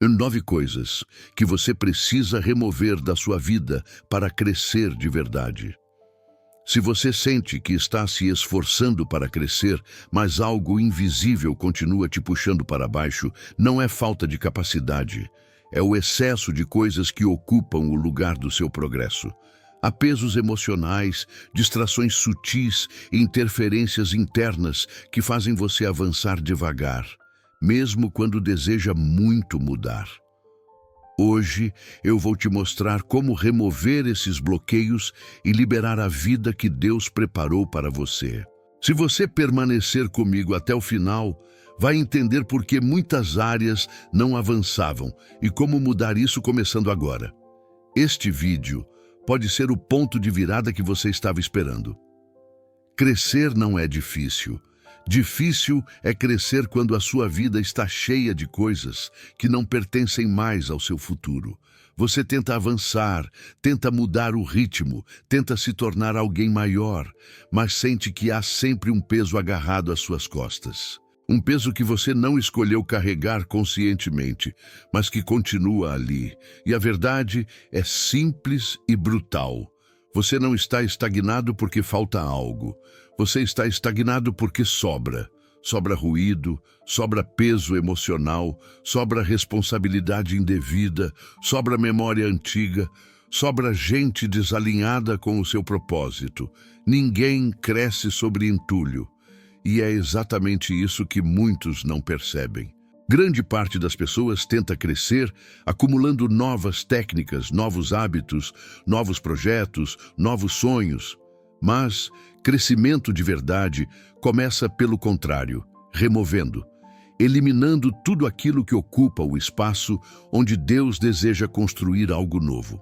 9 coisas que você precisa remover da sua vida para crescer de verdade. Se você sente que está se esforçando para crescer, mas algo invisível continua te puxando para baixo, não é falta de capacidade, é o excesso de coisas que ocupam o lugar do seu progresso. Há pesos emocionais, distrações sutis e interferências internas que fazem você avançar devagar, mesmo quando deseja muito mudar. Hoje eu vou te mostrar como remover esses bloqueios e liberar a vida que Deus preparou para você. Se você permanecer comigo até o final, vai entender por que muitas áreas não avançavam e como mudar isso começando agora. Este vídeo pode ser o ponto de virada que você estava esperando. Crescer não é difícil. Difícil é crescer quando a sua vida está cheia de coisas que não pertencem mais ao seu futuro. Você tenta avançar, tenta mudar o ritmo, tenta se tornar alguém maior, mas sente que há sempre um peso agarrado às suas costas. Um peso que você não escolheu carregar conscientemente, mas que continua ali. E a verdade é simples e brutal. Você não está estagnado porque falta algo. Você está estagnado porque sobra. Sobra ruído, sobra peso emocional, sobra responsabilidade indevida, sobra memória antiga, sobra gente desalinhada com o seu propósito. Ninguém cresce sobre entulho. E é exatamente isso que muitos não percebem. Grande parte das pessoas tenta crescer acumulando novas técnicas, novos hábitos, novos projetos, novos sonhos. Mas crescimento de verdade começa pelo contrário, removendo, eliminando tudo aquilo que ocupa o espaço onde Deus deseja construir algo novo.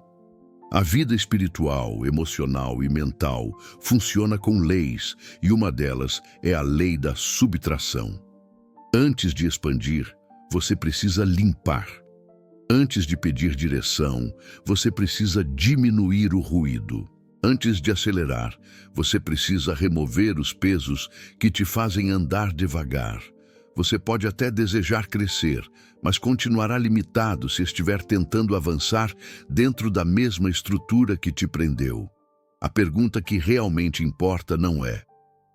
A vida espiritual, emocional e mental funciona com leis, e uma delas é a lei da subtração. Antes de expandir, você precisa limpar. Antes de pedir direção, você precisa diminuir o ruído. Antes de acelerar, você precisa remover os pesos que te fazem andar devagar. Você pode até desejar crescer, mas continuará limitado se estiver tentando avançar dentro da mesma estrutura que te prendeu. A pergunta que realmente importa não é: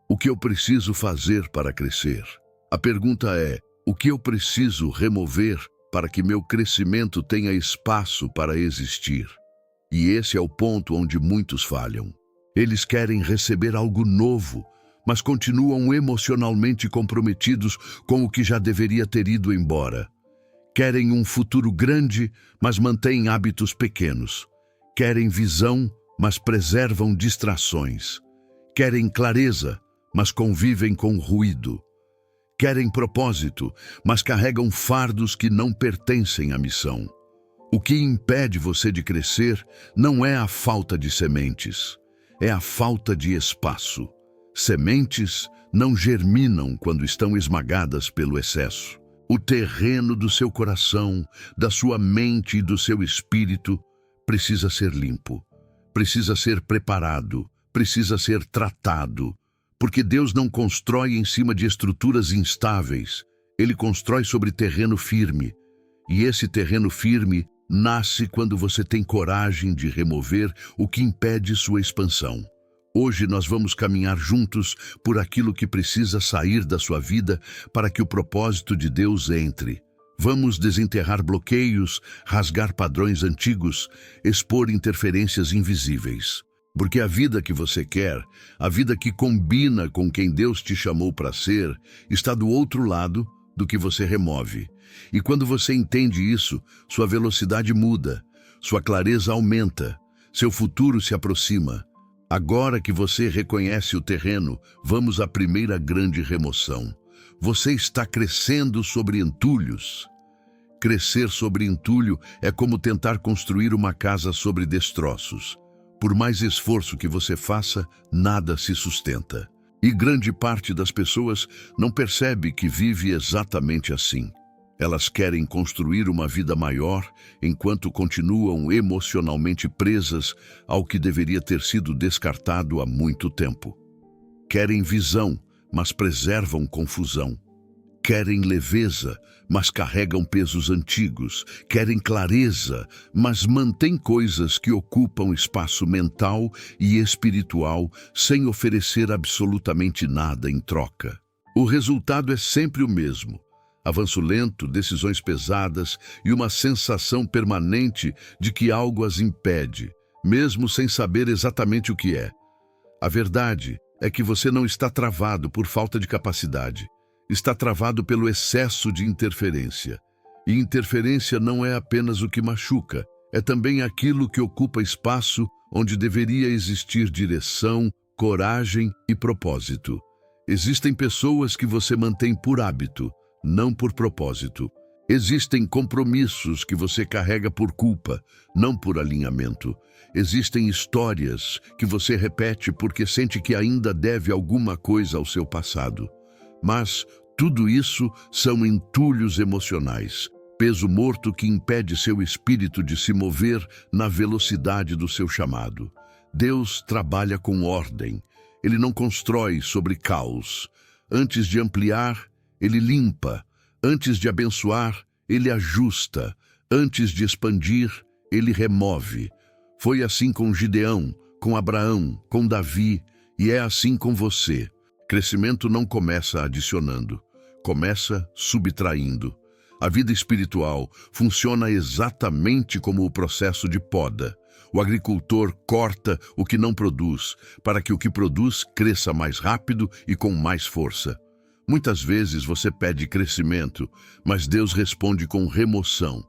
o que eu preciso fazer para crescer? A pergunta é: o que eu preciso remover para que meu crescimento tenha espaço para existir? E esse é o ponto onde muitos falham. Eles querem receber algo novo, mas continuam emocionalmente comprometidos com o que já deveria ter ido embora. Querem um futuro grande, mas mantêm hábitos pequenos. Querem visão, mas preservam distrações. Querem clareza, mas convivem com ruído. Querem propósito, mas carregam fardos que não pertencem à missão. O que impede você de crescer não é a falta de sementes, é a falta de espaço. Sementes não germinam quando estão esmagadas pelo excesso. O terreno do seu coração, da sua mente e do seu espírito precisa ser limpo, precisa ser preparado, precisa ser tratado, porque Deus não constrói em cima de estruturas instáveis, Ele constrói sobre terreno firme. E esse terreno firme nasce quando você tem coragem de remover o que impede sua expansão. Hoje nós vamos caminhar juntos por aquilo que precisa sair da sua vida para que o propósito de Deus entre. Vamos desenterrar bloqueios, rasgar padrões antigos, expor interferências invisíveis. Porque a vida que você quer, a vida que combina com quem Deus te chamou para ser, está do outro lado do que você remove. E quando você entende isso, sua velocidade muda, sua clareza aumenta, seu futuro se aproxima. Agora que você reconhece o terreno, vamos à primeira grande remoção. Você está crescendo sobre entulhos. Crescer sobre entulho é como tentar construir uma casa sobre destroços. Por mais esforço que você faça, nada se sustenta. E grande parte das pessoas não percebe que vive exatamente assim. Elas querem construir uma vida maior enquanto continuam emocionalmente presas ao que deveria ter sido descartado há muito tempo. Querem visão, mas preservam confusão. Querem leveza, mas carregam pesos antigos. Querem clareza, mas mantêm coisas que ocupam espaço mental e espiritual sem oferecer absolutamente nada em troca. O resultado é sempre o mesmo: avanço lento, decisões pesadas e uma sensação permanente de que algo as impede, mesmo sem saber exatamente o que é. A verdade é que você não está travado por falta de capacidade. Está travado pelo excesso de interferência. E interferência não é apenas o que machuca, é também aquilo que ocupa espaço onde deveria existir direção, coragem e propósito. Existem pessoas que você mantém por hábito, não por propósito. Existem compromissos que você carrega por culpa, não por alinhamento. Existem histórias que você repete porque sente que ainda deve alguma coisa ao seu passado. Mas tudo isso são entulhos emocionais, peso morto que impede seu espírito de se mover na velocidade do seu chamado. Deus trabalha com ordem. Ele não constrói sobre caos. Antes de ampliar, ele limpa. Antes de abençoar, ele ajusta. Antes de expandir, ele remove. Foi assim com Gideão, com Abraão, com Davi, e é assim com você. Crescimento não começa adicionando, começa subtraindo. A vida espiritual funciona exatamente como o processo de poda. O agricultor corta o que não produz, para que o que produz cresça mais rápido e com mais força. Muitas vezes você pede crescimento, mas Deus responde com remoção.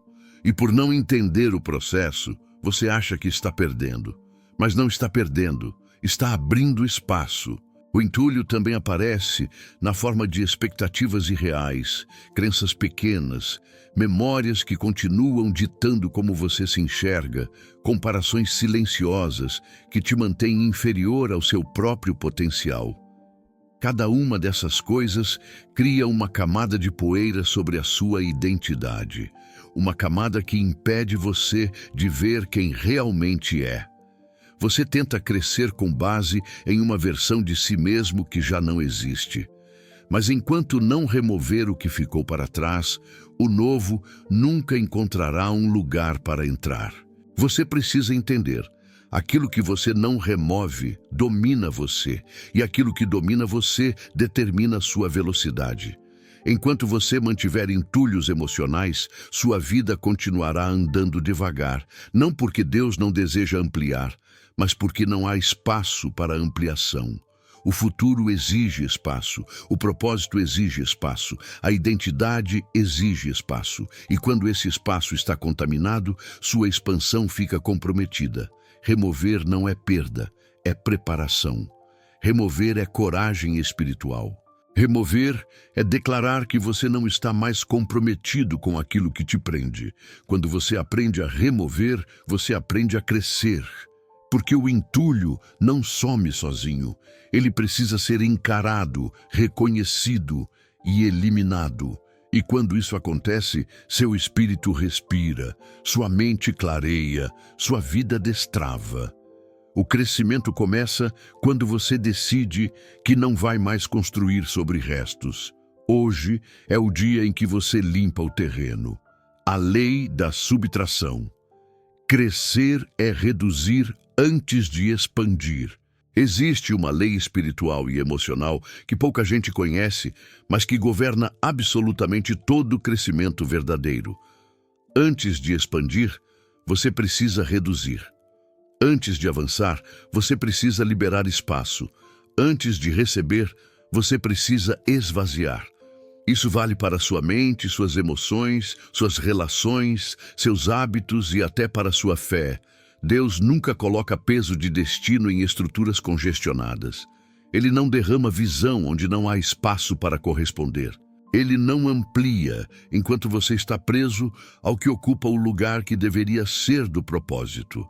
E por não entender o processo, você acha que está perdendo. Mas não está perdendo, está abrindo espaço. O entulho também aparece na forma de expectativas irreais, crenças pequenas, memórias que continuam ditando como você se enxerga, comparações silenciosas que te mantêm inferior ao seu próprio potencial. Cada uma dessas coisas cria uma camada de poeira sobre a sua identidade, uma camada que impede você de ver quem realmente é. Você tenta crescer com base em uma versão de si mesmo que já não existe. Mas enquanto não remover o que ficou para trás, o novo nunca encontrará um lugar para entrar. Você precisa entender: aquilo que você não remove domina você, e aquilo que domina você determina sua velocidade. Enquanto você mantiver entulhos emocionais, sua vida continuará andando devagar, não porque Deus não deseja ampliar, mas porque não há espaço para ampliação. O futuro exige espaço, o propósito exige espaço, a identidade exige espaço, e quando esse espaço está contaminado, sua expansão fica comprometida. Remover não é perda, é preparação. Remover é coragem espiritual. Remover é declarar que você não está mais comprometido com aquilo que te prende. Quando você aprende a remover, você aprende a crescer. Porque o entulho não some sozinho. Ele precisa ser encarado, reconhecido e eliminado. E quando isso acontece, seu espírito respira, sua mente clareia, sua vida destrava. O crescimento começa quando você decide que não vai mais construir sobre restos. Hoje é o dia em que você limpa o terreno. A lei da subtração. Crescer é reduzir antes de expandir. Existe uma lei espiritual e emocional que pouca gente conhece, mas que governa absolutamente todo o crescimento verdadeiro. Antes de expandir, você precisa reduzir. Antes de avançar, você precisa liberar espaço. Antes de receber, você precisa esvaziar. Isso vale para sua mente, suas emoções, suas relações, seus hábitos e até para sua fé. Deus nunca coloca peso de destino em estruturas congestionadas. Ele não derrama visão onde não há espaço para corresponder. Ele não amplia enquanto você está preso ao que ocupa o lugar que deveria ser do propósito.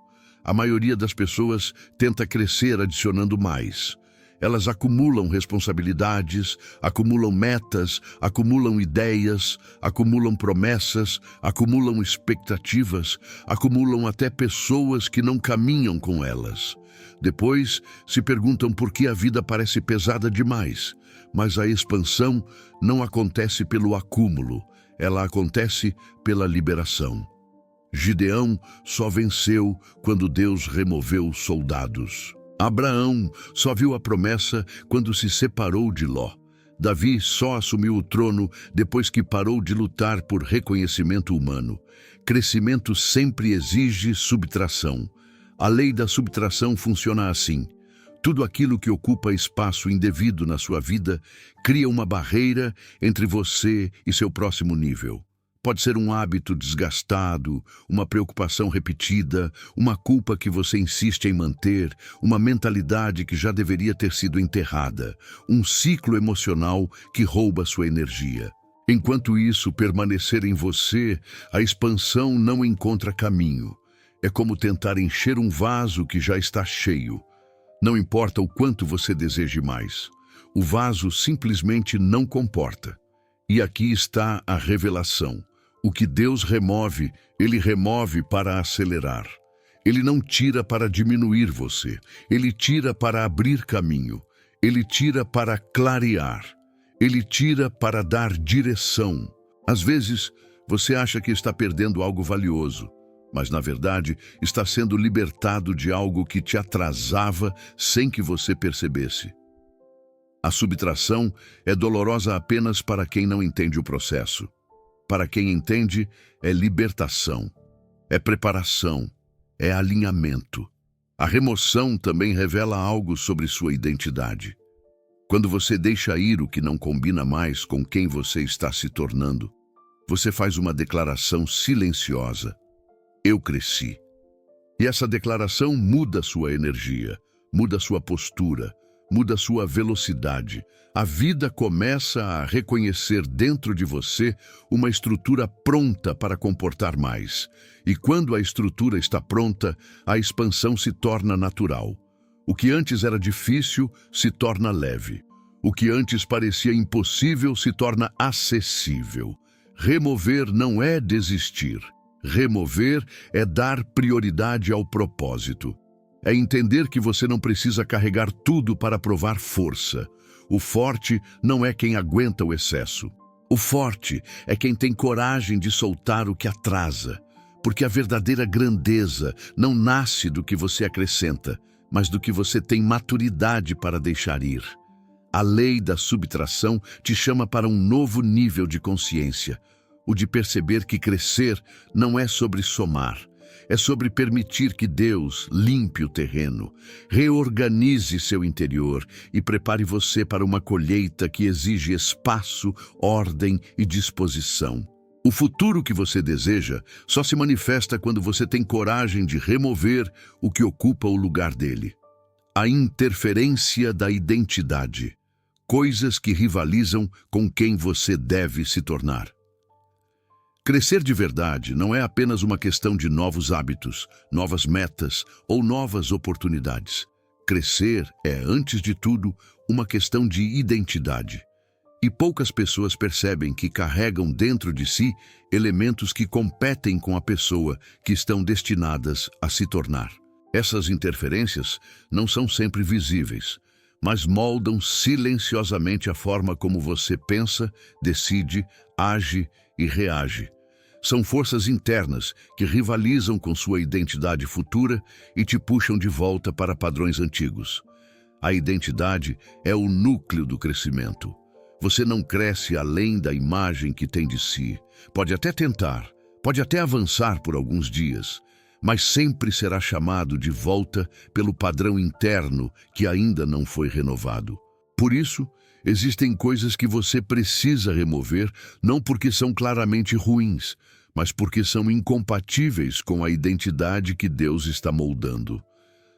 A maioria das pessoas tenta crescer adicionando mais. Elas acumulam responsabilidades, acumulam metas, acumulam ideias, acumulam promessas, acumulam expectativas, acumulam até pessoas que não caminham com elas. Depois, se perguntam por que a vida parece pesada demais, mas a expansão não acontece pelo acúmulo, ela acontece pela liberação. Gideão só venceu quando Deus removeu os soldados. Abraão só viu a promessa quando se separou de Ló. Davi só assumiu o trono depois que parou de lutar por reconhecimento humano. Crescimento sempre exige subtração. A lei da subtração funciona assim. Tudo aquilo que ocupa espaço indevido na sua vida cria uma barreira entre você e seu próximo nível. Pode ser um hábito desgastado, uma preocupação repetida, uma culpa que você insiste em manter, uma mentalidade que já deveria ter sido enterrada, um ciclo emocional que rouba sua energia. Enquanto isso permanecer em você, a expansão não encontra caminho. É como tentar encher um vaso que já está cheio. Não importa o quanto você deseje mais. O vaso simplesmente não comporta. E aqui está a revelação. O que Deus remove, Ele remove para acelerar. Ele não tira para diminuir você. Ele tira para abrir caminho. Ele tira para clarear. Ele tira para dar direção. Às vezes, você acha que está perdendo algo valioso, mas, na verdade, está sendo libertado de algo que te atrasava sem que você percebesse. A subtração é dolorosa apenas para quem não entende o processo. Para quem entende, é libertação, é preparação, é alinhamento. A remoção também revela algo sobre sua identidade. Quando você deixa ir o que não combina mais com quem você está se tornando, você faz uma declaração silenciosa. Eu cresci. E essa declaração muda sua energia, muda sua postura, muda sua velocidade. A vida começa a reconhecer dentro de você uma estrutura pronta para comportar mais. E quando a estrutura está pronta, a expansão se torna natural. O que antes era difícil se torna leve. O que antes parecia impossível se torna acessível. Remover não é desistir. Remover é dar prioridade ao propósito. É entender que você não precisa carregar tudo para provar força. O forte não é quem aguenta o excesso. O forte é quem tem coragem de soltar o que atrasa, porque a verdadeira grandeza não nasce do que você acrescenta, mas do que você tem maturidade para deixar ir. A lei da subtração te chama para um novo nível de consciência, o de perceber que crescer não é sobre somar. É sobre permitir que Deus limpe o terreno, reorganize seu interior e prepare você para uma colheita que exige espaço, ordem e disposição. O futuro que você deseja só se manifesta quando você tem coragem de remover o que ocupa o lugar dele. A interferência da identidade. Coisas que rivalizam com quem você deve se tornar. Crescer de verdade não é apenas uma questão de novos hábitos, novas metas ou novas oportunidades. Crescer é, antes de tudo, uma questão de identidade. E poucas pessoas percebem que carregam dentro de si elementos que competem com a pessoa que estão destinadas a se tornar. Essas interferências não são sempre visíveis, mas moldam silenciosamente a forma como você pensa, decide, age e reage. São forças internas que rivalizam com sua identidade futura e te puxam de volta para padrões antigos. A identidade é o núcleo do crescimento. Você não cresce além da imagem que tem de si. Pode até tentar, pode até avançar por alguns dias, mas sempre será chamado de volta pelo padrão interno que ainda não foi renovado. Por isso, existem coisas que você precisa remover, não porque são claramente ruins, mas porque são incompatíveis com a identidade que Deus está moldando.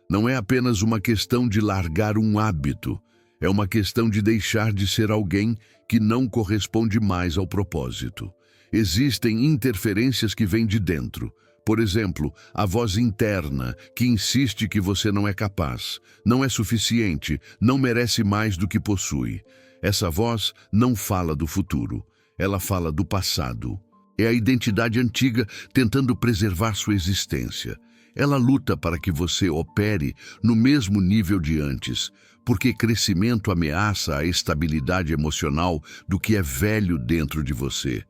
Não é apenas uma questão de largar um hábito, é uma questão de deixar de ser alguém que não corresponde mais ao propósito. Existem interferências que vêm de dentro, Por exemplo, a voz interna que insiste que você não é capaz, não é suficiente, não merece mais do que possui. Essa voz não fala do futuro, ela fala do passado. É a identidade antiga tentando preservar sua existência. Ela luta para que você opere no mesmo nível de antes, porque crescimento ameaça a estabilidade emocional do que é velho dentro de você.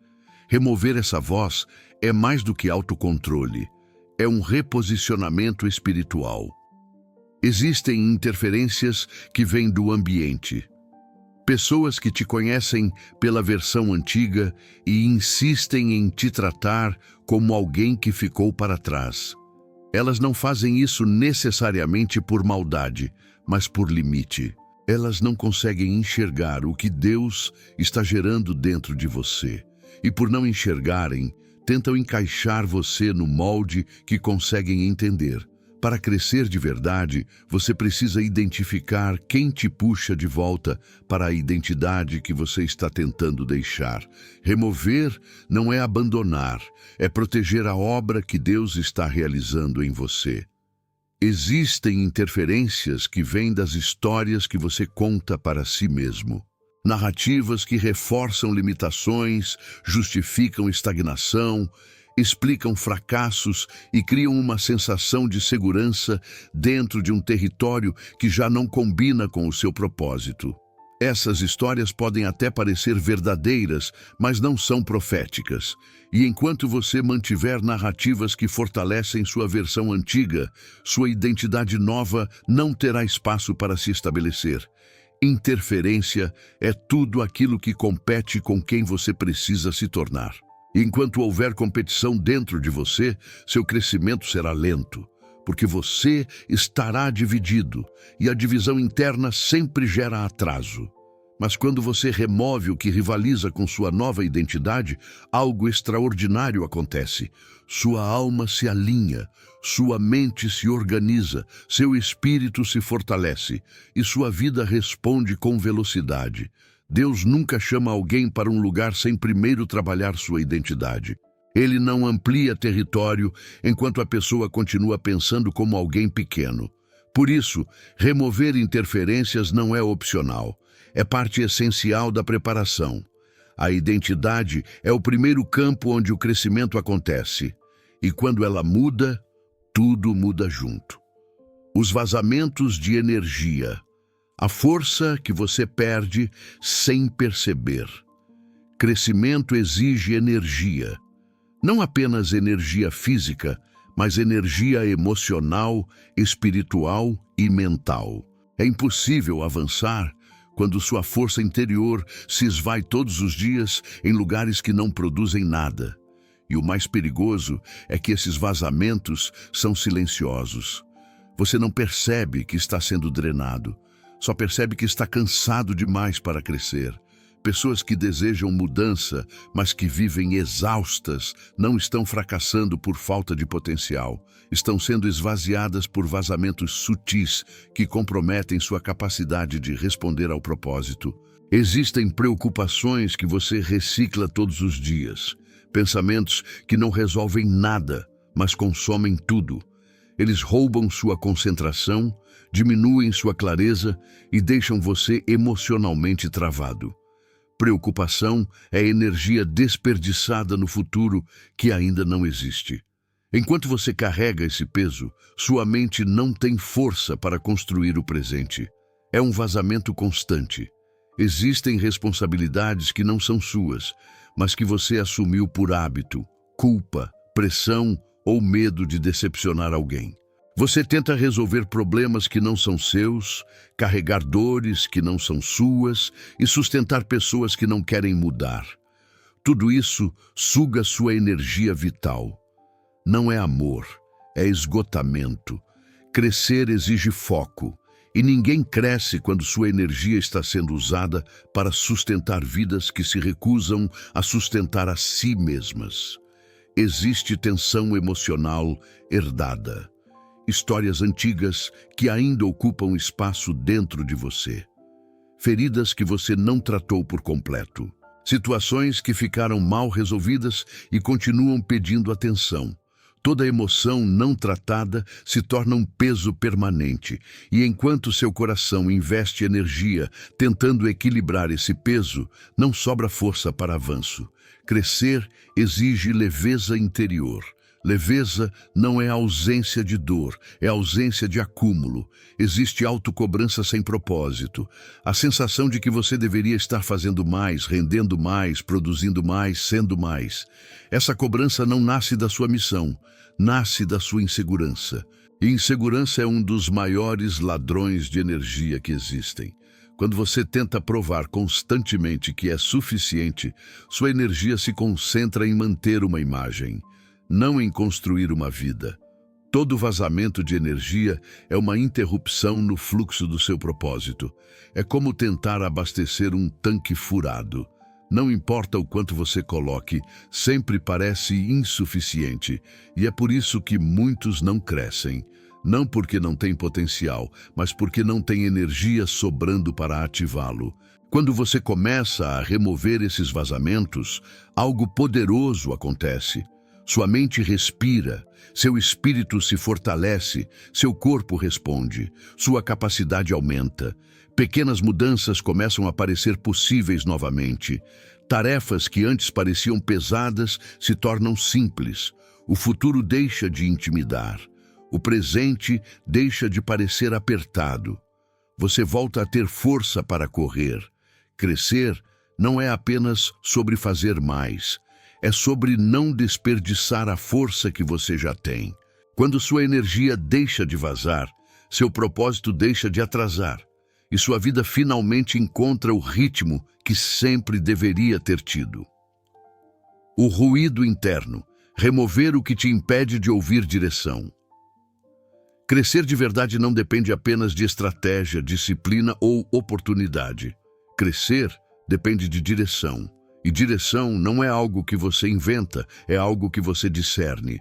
Remover essa voz é mais do que autocontrole, é um reposicionamento espiritual. Existem interferências que vêm do ambiente. Pessoas que te conhecem pela versão antiga e insistem em te tratar como alguém que ficou para trás. Elas não fazem isso necessariamente por maldade, mas por limite. Elas não conseguem enxergar o que Deus está gerando dentro de você. E por não enxergarem, tentam encaixar você no molde que conseguem entender. Para crescer de verdade, você precisa identificar quem te puxa de volta para a identidade que você está tentando deixar. Remover não é abandonar, é proteger a obra que Deus está realizando em você. Existem interferências que vêm das histórias que você conta para si mesmo. Narrativas que reforçam limitações, justificam estagnação, explicam fracassos e criam uma sensação de segurança dentro de um território que já não combina com o seu propósito. Essas histórias podem até parecer verdadeiras, mas não são proféticas. E enquanto você mantiver narrativas que fortalecem sua versão antiga, sua identidade nova não terá espaço para se estabelecer. Interferência é tudo aquilo que compete com quem você precisa se tornar. Enquanto houver competição dentro de você, seu crescimento será lento, porque você estará dividido, e a divisão interna sempre gera atraso. Mas quando você remove o que rivaliza com sua nova identidade, algo extraordinário acontece. Sua alma se alinha, sua mente se organiza, seu espírito se fortalece e sua vida responde com velocidade. Deus nunca chama alguém para um lugar sem primeiro trabalhar sua identidade. Ele não amplia território enquanto a pessoa continua pensando como alguém pequeno. Por isso, remover interferências não é opcional. É parte essencial da preparação. A identidade é o primeiro campo onde o crescimento acontece. E quando ela muda, tudo muda junto. Os vazamentos de energia. A força que você perde sem perceber. Crescimento exige energia. Não apenas energia física, mas energia emocional, espiritual e mental. É impossível avançar quando sua força interior se esvai todos os dias em lugares que não produzem nada. E o mais perigoso é que esses vazamentos são silenciosos. Você não percebe que está sendo drenado, só percebe que está cansado demais para crescer. Pessoas que desejam mudança, mas que vivem exaustas, não estão fracassando por falta de potencial. Estão sendo esvaziadas por vazamentos sutis que comprometem sua capacidade de responder ao propósito. Existem preocupações que você recicla todos os dias. Pensamentos que não resolvem nada, mas consomem tudo. Eles roubam sua concentração, diminuem sua clareza e deixam você emocionalmente travado. Preocupação é energia desperdiçada no futuro que ainda não existe. Enquanto você carrega esse peso, sua mente não tem força para construir o presente. É um vazamento constante. Existem responsabilidades que não são suas, mas que você assumiu por hábito, culpa, pressão ou medo de decepcionar alguém. Você tenta resolver problemas que não são seus, carregar dores que não são suas e sustentar pessoas que não querem mudar. Tudo isso suga sua energia vital. Não é amor, é esgotamento. Crescer exige foco, e ninguém cresce quando sua energia está sendo usada para sustentar vidas que se recusam a sustentar a si mesmas. Existe tensão emocional herdada. Histórias antigas que ainda ocupam espaço dentro de você. Feridas que você não tratou por completo. Situações que ficaram mal resolvidas e continuam pedindo atenção. Toda emoção não tratada se torna um peso permanente, e enquanto seu coração investe energia tentando equilibrar esse peso, não sobra força para avanço. Crescer exige leveza interior. Leveza não é ausência de dor, é ausência de acúmulo. Existe autocobrança sem propósito. A sensação de que você deveria estar fazendo mais, rendendo mais, produzindo mais, sendo mais. Essa cobrança não nasce da sua missão, nasce da sua insegurança. E insegurança é um dos maiores ladrões de energia que existem. Quando você tenta provar constantemente que é suficiente, sua energia se concentra em manter uma imagem, não em construir uma vida. Todo vazamento de energia é uma interrupção no fluxo do seu propósito. É como tentar abastecer um tanque furado. Não importa o quanto você coloque, sempre parece insuficiente. E é por isso que muitos não crescem. Não porque não têm potencial, mas porque não têm energia sobrando para ativá-lo. Quando você começa a remover esses vazamentos, algo poderoso acontece. Sua mente respira, seu espírito se fortalece, seu corpo responde, sua capacidade aumenta. Pequenas mudanças começam a parecer possíveis novamente. Tarefas que antes pareciam pesadas se tornam simples. O futuro deixa de intimidar. O presente deixa de parecer apertado. Você volta a ter força para correr. Crescer não é apenas sobre fazer mais. É sobre não desperdiçar a força que você já tem. Quando sua energia deixa de vazar, seu propósito deixa de atrasar, e sua vida finalmente encontra o ritmo que sempre deveria ter tido. O ruído interno, remover o que te impede de ouvir direção. Crescer de verdade não depende apenas de estratégia, disciplina ou oportunidade. Crescer depende de direção. E direção não é algo que você inventa, é algo que você discerne.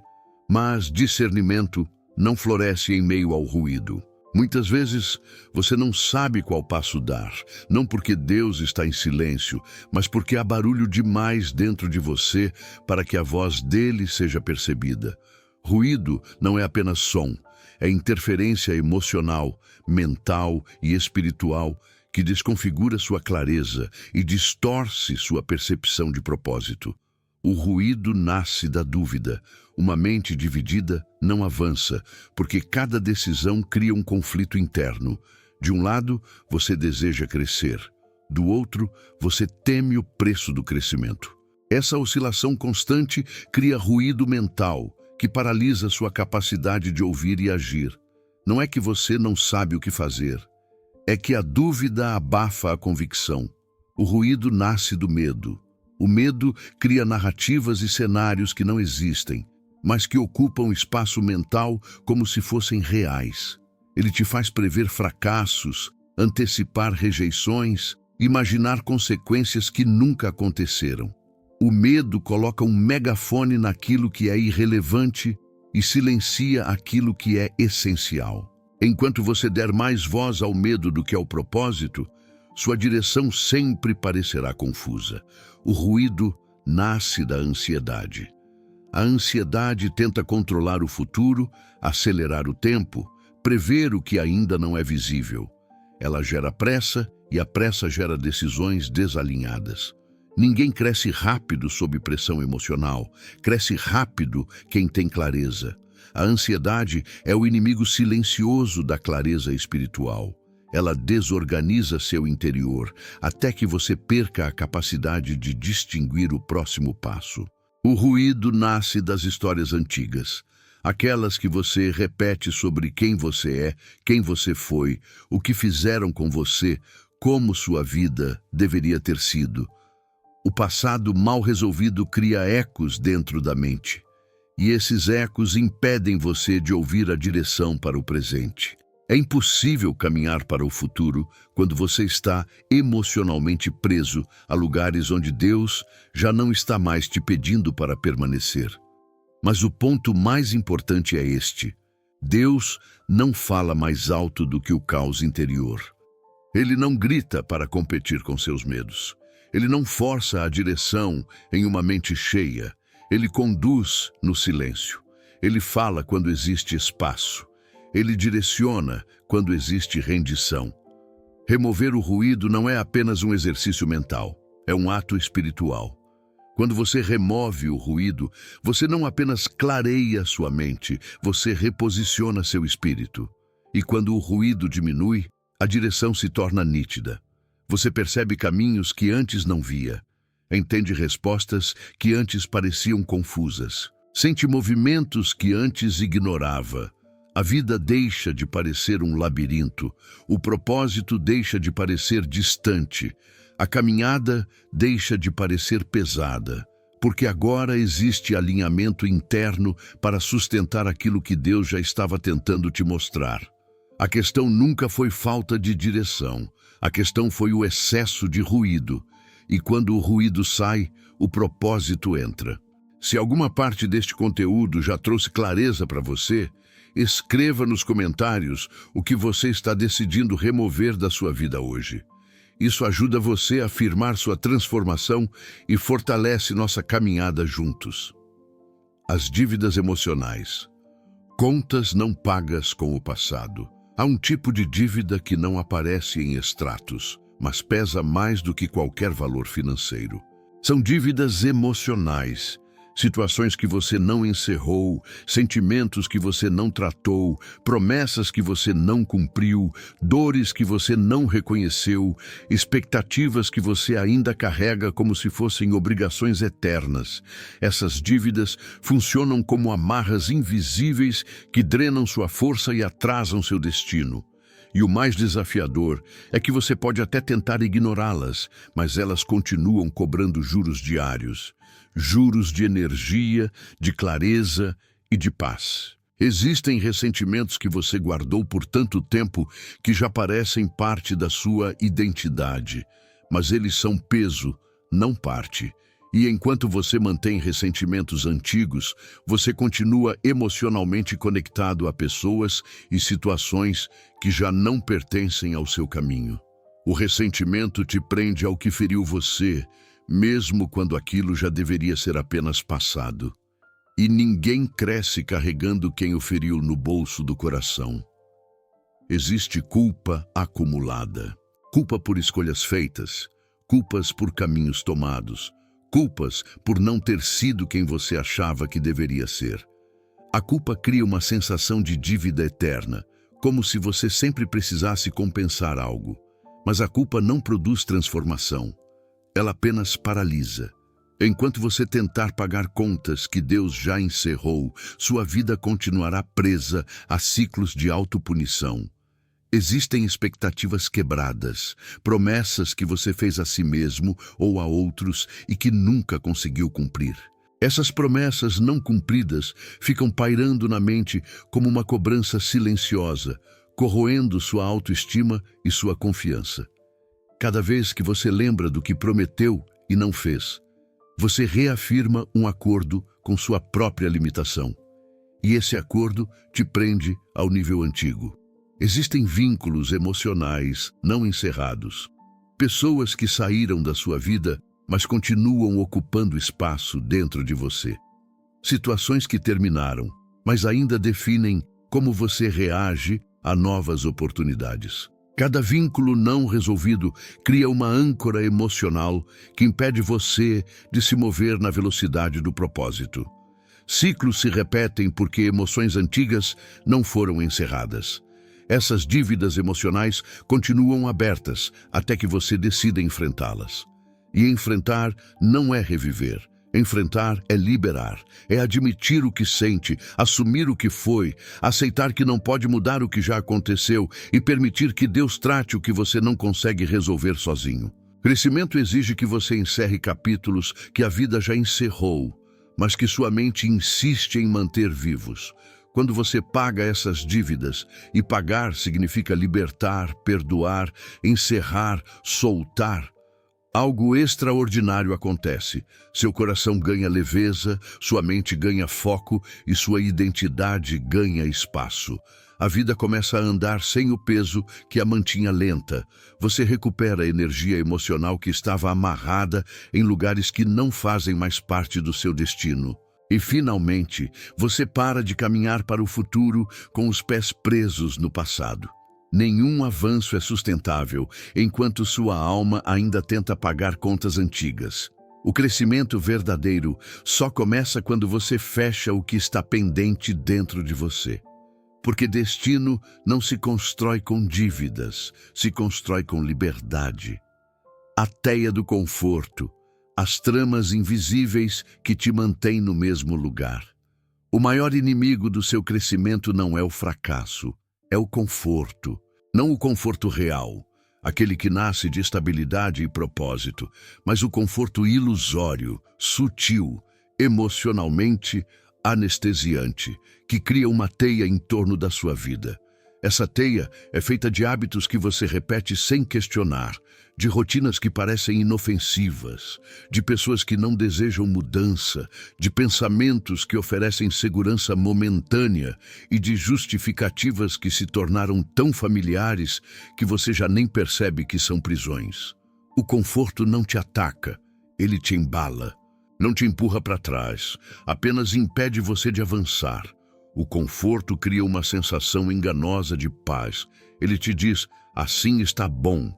Mas discernimento não floresce em meio ao ruído. Muitas vezes você não sabe qual passo dar, não porque Deus está em silêncio, mas porque há barulho demais dentro de você para que a voz dele seja percebida. Ruído não é apenas som, é interferência emocional, mental e espiritual que desconfigura sua clareza e distorce sua percepção de propósito. O ruído nasce da dúvida. Uma mente dividida não avança, porque cada decisão cria um conflito interno. De um lado, você deseja crescer. Do outro, você teme o preço do crescimento. Essa oscilação constante cria ruído mental, que paralisa sua capacidade de ouvir e agir. Não é que você não sabe o que fazer. É que a dúvida abafa a convicção. O ruído nasce do medo. O medo cria narrativas e cenários que não existem, mas que ocupam espaço mental como se fossem reais. Ele te faz prever fracassos, antecipar rejeições, imaginar consequências que nunca aconteceram. O medo coloca um megafone naquilo que é irrelevante e silencia aquilo que é essencial. Enquanto você der mais voz ao medo do que ao propósito, sua direção sempre parecerá confusa. O ruído nasce da ansiedade. A ansiedade tenta controlar o futuro, acelerar o tempo, prever o que ainda não é visível. Ela gera pressa e a pressa gera decisões desalinhadas. Ninguém cresce rápido sob pressão emocional. Cresce rápido quem tem clareza. A ansiedade é o inimigo silencioso da clareza espiritual. Ela desorganiza seu interior, até que você perca a capacidade de distinguir o próximo passo. O ruído nasce das histórias antigas, aquelas que você repete sobre quem você é, quem você foi, o que fizeram com você, como sua vida deveria ter sido. O passado mal resolvido cria ecos dentro da mente. E esses ecos impedem você de ouvir a direção para o presente. É impossível caminhar para o futuro quando você está emocionalmente preso a lugares onde Deus já não está mais te pedindo para permanecer. Mas o ponto mais importante é este: Deus não fala mais alto do que o caos interior. Ele não grita para competir com seus medos. Ele não força a direção em uma mente cheia. Ele conduz no silêncio. Ele fala quando existe espaço. Ele direciona quando existe rendição. Remover o ruído não é apenas um exercício mental, é um ato espiritual. Quando você remove o ruído, você não apenas clareia sua mente, você reposiciona seu espírito. E quando o ruído diminui, a direção se torna nítida. Você percebe caminhos que antes não via. Entende respostas que antes pareciam confusas. Sente movimentos que antes ignorava. A vida deixa de parecer um labirinto. O propósito deixa de parecer distante. A caminhada deixa de parecer pesada, porque agora existe alinhamento interno para sustentar aquilo que Deus já estava tentando te mostrar. A questão nunca foi falta de direção, a questão foi o excesso de ruído. E quando o ruído sai, o propósito entra. Se alguma parte deste conteúdo já trouxe clareza para você, escreva nos comentários o que você está decidindo remover da sua vida hoje. Isso ajuda você a afirmar sua transformação e fortalece nossa caminhada juntos. As dívidas emocionais. Contas não pagas com o passado. Há um tipo de dívida que não aparece em extratos, mas pesa mais do que qualquer valor financeiro. São dívidas emocionais. Situações que você não encerrou, sentimentos que você não tratou, promessas que você não cumpriu, dores que você não reconheceu, expectativas que você ainda carrega como se fossem obrigações eternas. Essas dívidas funcionam como amarras invisíveis que drenam sua força e atrasam seu destino. E o mais desafiador é que você pode até tentar ignorá-las, mas elas continuam cobrando juros diários. Juros de energia, de clareza e de paz. Existem ressentimentos que você guardou por tanto tempo que já parecem parte da sua identidade, mas eles são peso, não parte. E enquanto você mantém ressentimentos antigos, você continua emocionalmente conectado a pessoas e situações que já não pertencem ao seu caminho. O ressentimento te prende ao que feriu você, mesmo quando aquilo já deveria ser apenas passado. E ninguém cresce carregando quem o feriu no bolso do coração. Existe culpa acumulada. Culpa por escolhas feitas, culpas por caminhos tomados, culpas por não ter sido quem você achava que deveria ser. A culpa cria uma sensação de dívida eterna, como se você sempre precisasse compensar algo. Mas a culpa não produz transformação. Ela apenas paralisa. Enquanto você tentar pagar contas que Deus já encerrou, sua vida continuará presa a ciclos de autopunição. Existem expectativas quebradas, promessas que você fez a si mesmo ou a outros e que nunca conseguiu cumprir. Essas promessas não cumpridas ficam pairando na mente como uma cobrança silenciosa, corroendo sua autoestima e sua confiança. Cada vez que você lembra do que prometeu e não fez, você reafirma um acordo com sua própria limitação. E esse acordo te prende ao nível antigo. Existem vínculos emocionais não encerrados. Pessoas que saíram da sua vida, mas continuam ocupando espaço dentro de você. Situações que terminaram, mas ainda definem como você reage a novas oportunidades. Cada vínculo não resolvido cria uma âncora emocional que impede você de se mover na velocidade do propósito. Ciclos se repetem porque emoções antigas não foram encerradas. Essas dívidas emocionais continuam abertas até que você decida enfrentá-las. E enfrentar não é reviver. Enfrentar é liberar, é admitir o que sente, assumir o que foi, aceitar que não pode mudar o que já aconteceu e permitir que Deus trate o que você não consegue resolver sozinho. Crescimento exige que você encerre capítulos que a vida já encerrou, mas que sua mente insiste em manter vivos. Quando você paga essas dívidas, e pagar significa libertar, perdoar, encerrar, soltar, algo extraordinário acontece. Seu coração ganha leveza, sua mente ganha foco e sua identidade ganha espaço. A vida começa a andar sem o peso que a mantinha lenta. Você recupera a energia emocional que estava amarrada em lugares que não fazem mais parte do seu destino. E, finalmente, você para de caminhar para o futuro com os pés presos no passado. Nenhum avanço é sustentável enquanto sua alma ainda tenta pagar contas antigas. O crescimento verdadeiro só começa quando você fecha o que está pendente dentro de você. Porque destino não se constrói com dívidas, se constrói com liberdade. A teia do conforto, as tramas invisíveis que te mantêm no mesmo lugar. O maior inimigo do seu crescimento não é o fracasso, é o conforto. Não o conforto real, aquele que nasce de estabilidade e propósito, mas o conforto ilusório, sutil, emocionalmente anestesiante, que cria uma teia em torno da sua vida. Essa teia é feita de hábitos que você repete sem questionar, de rotinas que parecem inofensivas, de pessoas que não desejam mudança, de pensamentos que oferecem segurança momentânea e de justificativas que se tornaram tão familiares que você já nem percebe que são prisões. O conforto não te ataca, ele te embala. Não te empurra para trás, apenas impede você de avançar. O conforto cria uma sensação enganosa de paz. Ele te diz, assim está bom.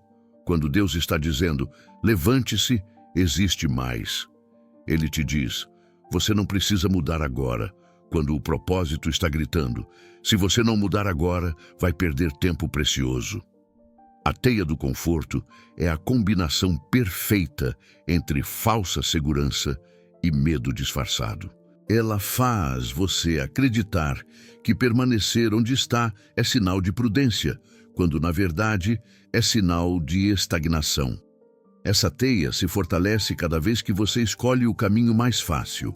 Quando Deus está dizendo, levante-se, existe mais. Ele te diz, você não precisa mudar agora, quando o propósito está gritando. Se você não mudar agora, vai perder tempo precioso. A teia do conforto é a combinação perfeita entre falsa segurança e medo disfarçado. Ela faz você acreditar que permanecer onde está é sinal de prudência, quando na verdade é sinal de estagnação. Essa teia se fortalece cada vez que você escolhe o caminho mais fácil,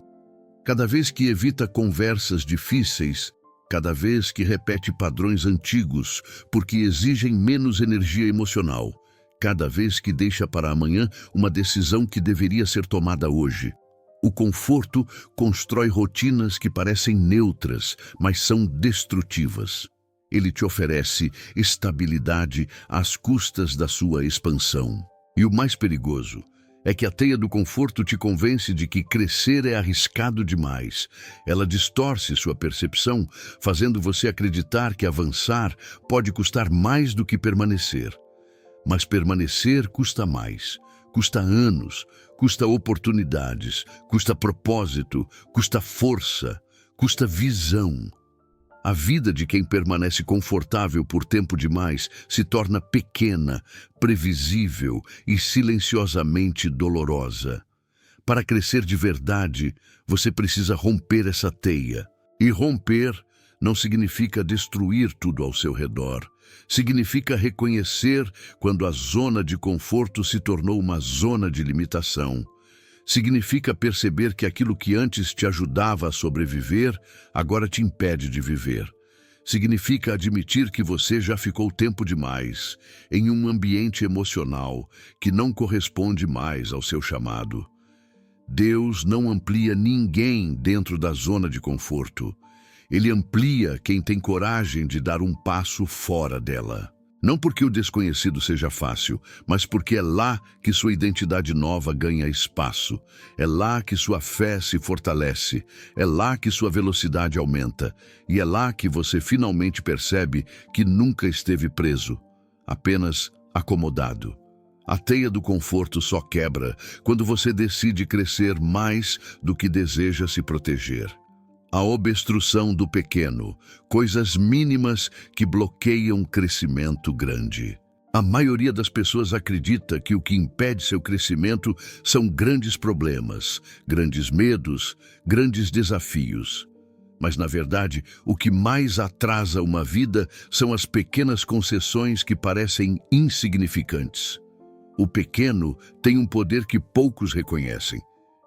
cada vez que evita conversas difíceis, cada vez que repete padrões antigos porque exigem menos energia emocional, cada vez que deixa para amanhã uma decisão que deveria ser tomada hoje. O conforto constrói rotinas que parecem neutras, mas são destrutivas. Ele te oferece estabilidade às custas da sua expansão. E o mais perigoso é que a teia do conforto te convence de que crescer é arriscado demais. Ela distorce sua percepção, fazendo você acreditar que avançar pode custar mais do que permanecer. Mas permanecer custa mais. Custa anos, custa oportunidades, custa propósito, custa força, custa visão. A vida de quem permanece confortável por tempo demais se torna pequena, previsível e silenciosamente dolorosa. Para crescer de verdade, você precisa romper essa teia. E romper não significa destruir tudo ao seu redor. Significa reconhecer quando a zona de conforto se tornou uma zona de limitação. Significa perceber que aquilo que antes te ajudava a sobreviver, agora te impede de viver. Significa admitir que você já ficou tempo demais em um ambiente emocional que não corresponde mais ao seu chamado. Deus não amplia ninguém dentro da zona de conforto. Ele amplia quem tem coragem de dar um passo fora dela. Não porque o desconhecido seja fácil, mas porque é lá que sua identidade nova ganha espaço. É lá que sua fé se fortalece. É lá que sua velocidade aumenta. E é lá que você finalmente percebe que nunca esteve preso, apenas acomodado. A teia do conforto só quebra quando você decide crescer mais do que deseja se proteger. A obstrução do pequeno, coisas mínimas que bloqueiam crescimento grande. A maioria das pessoas acredita que o que impede seu crescimento são grandes problemas, grandes medos, grandes desafios. Mas, na verdade, o que mais atrasa uma vida são as pequenas concessões que parecem insignificantes. O pequeno tem um poder que poucos reconhecem.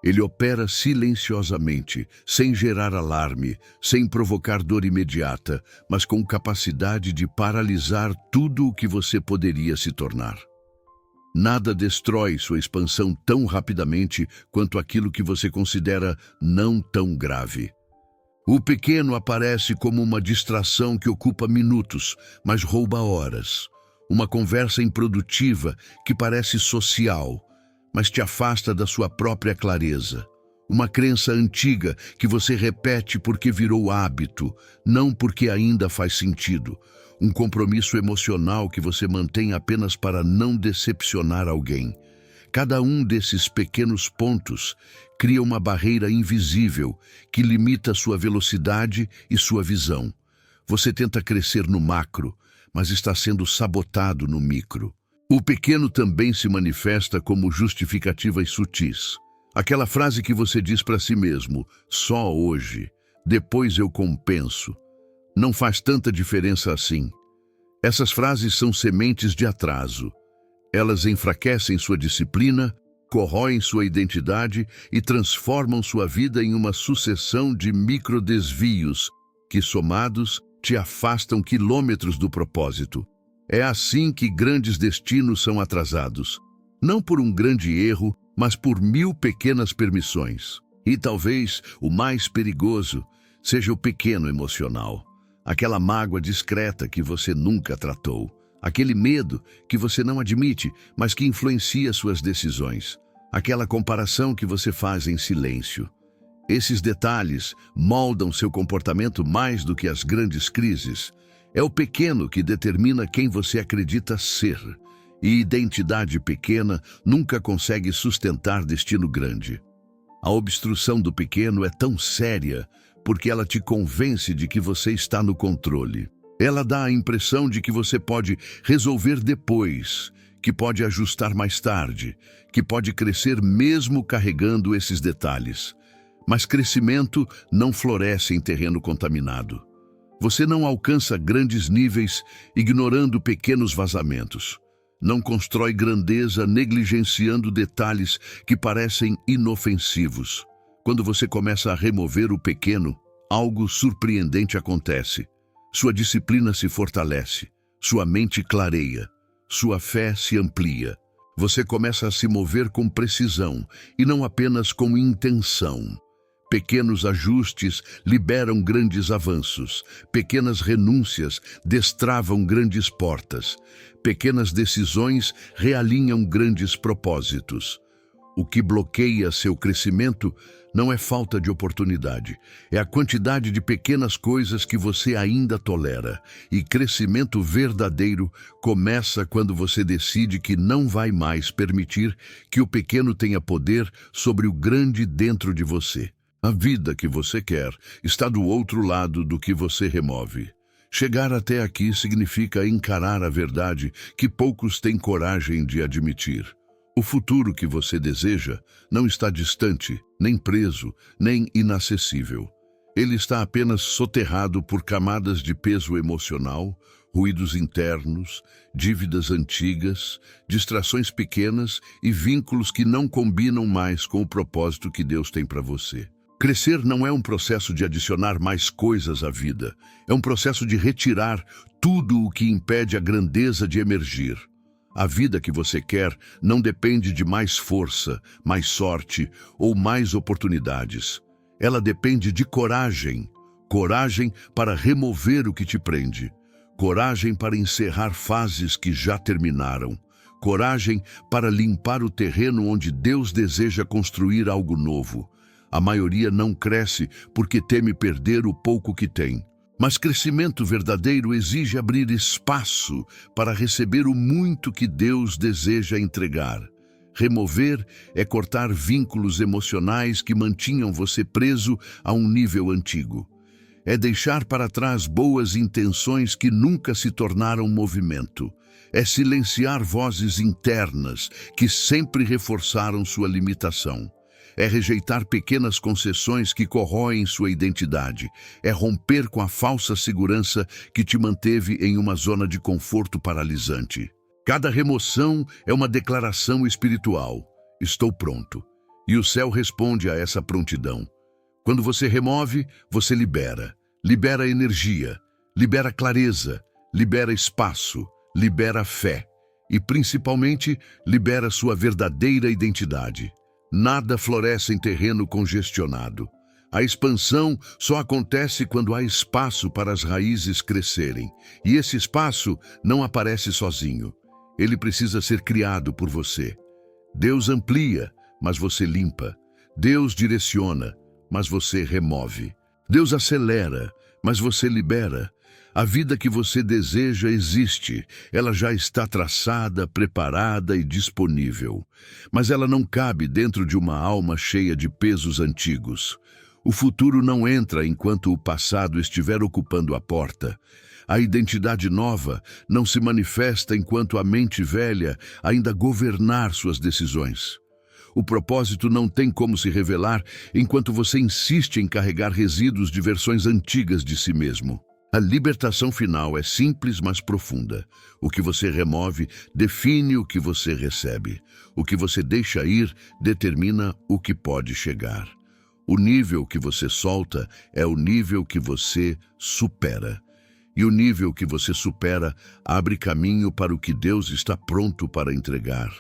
Ele opera silenciosamente, sem gerar alarme, sem provocar dor imediata, mas com capacidade de paralisar tudo o que você poderia se tornar. Nada destrói sua expansão tão rapidamente quanto aquilo que você considera não tão grave. O pequeno aparece como uma distração que ocupa minutos, mas rouba horas. Uma conversa improdutiva que parece social, mas te afasta da sua própria clareza. Uma crença antiga que você repete porque virou hábito, não porque ainda faz sentido. Um compromisso emocional que você mantém apenas para não decepcionar alguém. Cada um desses pequenos pontos cria uma barreira invisível que limita sua velocidade e sua visão. Você tenta crescer no macro, mas está sendo sabotado no micro. O pequeno também se manifesta como justificativas sutis. Aquela frase que você diz para si mesmo, só hoje, depois eu compenso. Não faz tanta diferença assim. Essas frases são sementes de atraso. Elas enfraquecem sua disciplina, corroem sua identidade e transformam sua vida em uma sucessão de microdesvios que, somados, te afastam quilômetros do propósito. É assim que grandes destinos são atrasados. Não por um grande erro, mas por 1000 pequenas permissões. E talvez o mais perigoso seja o pequeno emocional. Aquela mágoa discreta que você nunca tratou. Aquele medo que você não admite, mas que influencia suas decisões. Aquela comparação que você faz em silêncio. Esses detalhes moldam seu comportamento mais do que as grandes crises. É o pequeno que determina quem você acredita ser. E identidade pequena nunca consegue sustentar destino grande. A obstrução do pequeno é tão séria porque ela te convence de que você está no controle. Ela dá a impressão de que você pode resolver depois, que pode ajustar mais tarde, que pode crescer mesmo carregando esses detalhes. Mas crescimento não floresce em terreno contaminado. Você não alcança grandes níveis ignorando pequenos vazamentos. Não constrói grandeza negligenciando detalhes que parecem inofensivos. Quando você começa a remover o pequeno, algo surpreendente acontece. Sua disciplina se fortalece, sua mente clareia, sua fé se amplia. Você começa a se mover com precisão e não apenas com intenção. Pequenos ajustes liberam grandes avanços. Pequenas renúncias destravam grandes portas. Pequenas decisões realinham grandes propósitos. O que bloqueia seu crescimento não é falta de oportunidade. É a quantidade de pequenas coisas que você ainda tolera. E crescimento verdadeiro começa quando você decide que não vai mais permitir que o pequeno tenha poder sobre o grande dentro de você. A vida que você quer está do outro lado do que você remove. Chegar até aqui significa encarar a verdade que poucos têm coragem de admitir. O futuro que você deseja não está distante, nem preso, nem inacessível. Ele está apenas soterrado por camadas de peso emocional, ruídos internos, dívidas antigas, distrações pequenas e vínculos que não combinam mais com o propósito que Deus tem para você. Crescer não é um processo de adicionar mais coisas à vida. É um processo de retirar tudo o que impede a grandeza de emergir. A vida que você quer não depende de mais força, mais sorte ou mais oportunidades. Ela depende de coragem. Coragem para remover o que te prende. Coragem para encerrar fases que já terminaram. Coragem para limpar o terreno onde Deus deseja construir algo novo. A maioria não cresce porque teme perder o pouco que tem. Mas crescimento verdadeiro exige abrir espaço para receber o muito que Deus deseja entregar. Remover é cortar vínculos emocionais que mantinham você preso a um nível antigo. É deixar para trás boas intenções que nunca se tornaram movimento. É silenciar vozes internas que sempre reforçaram sua limitação. É rejeitar pequenas concessões que corroem sua identidade. É romper com a falsa segurança que te manteve em uma zona de conforto paralisante. Cada remoção é uma declaração espiritual. Estou pronto. E o céu responde a essa prontidão. Quando você remove, você libera. Libera energia, libera clareza, libera espaço, libera fé. E principalmente, libera sua verdadeira identidade. Nada floresce em terreno congestionado. A expansão só acontece quando há espaço para as raízes crescerem. E esse espaço não aparece sozinho. Ele precisa ser criado por você. Deus amplia, mas você limpa. Deus direciona, mas você remove. Deus acelera, mas você libera. A vida que você deseja existe, ela já está traçada, preparada e disponível. Mas ela não cabe dentro de uma alma cheia de pesos antigos. O futuro não entra enquanto o passado estiver ocupando a porta. A identidade nova não se manifesta enquanto a mente velha ainda governar suas decisões. O propósito não tem como se revelar enquanto você insiste em carregar resíduos de versões antigas de si mesmo. A libertação final é simples, mas profunda. O que você remove define o que você recebe. O que você deixa ir determina o que pode chegar. O nível que você solta é o nível que você supera. E o nível que você supera abre caminho para o que Deus está pronto para entregar.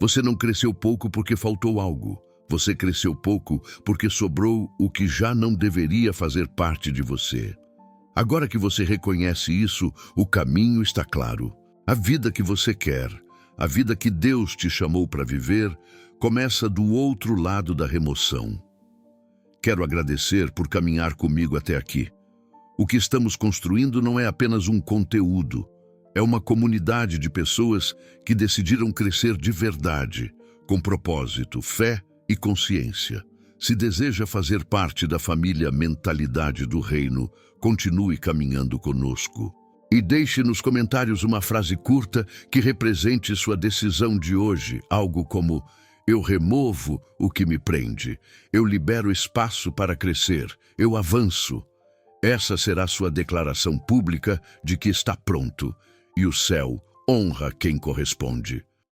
Você não cresceu pouco porque faltou algo. Você cresceu pouco porque sobrou o que já não deveria fazer parte de você. Agora que você reconhece isso, o caminho está claro. A vida que você quer, a vida que Deus te chamou para viver, começa do outro lado da remoção. Quero agradecer por caminhar comigo até aqui. O que estamos construindo não é apenas um conteúdo, é uma comunidade de pessoas que decidiram crescer de verdade, com propósito, fé e consciência. Se deseja fazer parte da família Mentalidade do Reino, continue caminhando conosco. E deixe nos comentários uma frase curta que represente sua decisão de hoje, algo como: eu removo o que me prende, eu libero espaço para crescer, eu avanço. Essa será sua declaração pública de que está pronto, e o céu honra quem corresponde.